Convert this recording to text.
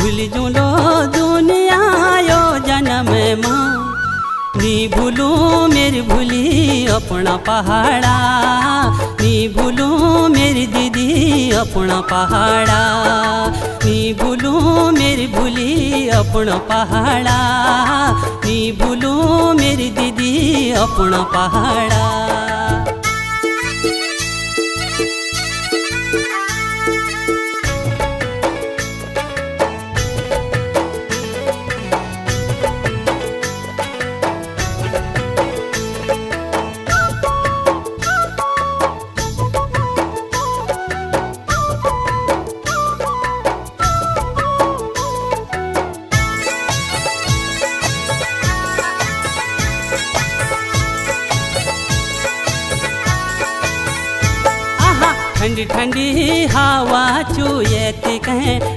भूल जुलो दुनिया यो जन्म मां नी भूलू मेरी भूली अपना पहाड़ा नी भूलू मेरी दीदी अपना पहाड़ा नी भूलू मेरी भूली अपना पहाड़ा नी भूलू मेरी दीदी अपना पहाड़ा। ठंडी ठंडी हवा चुएती कहें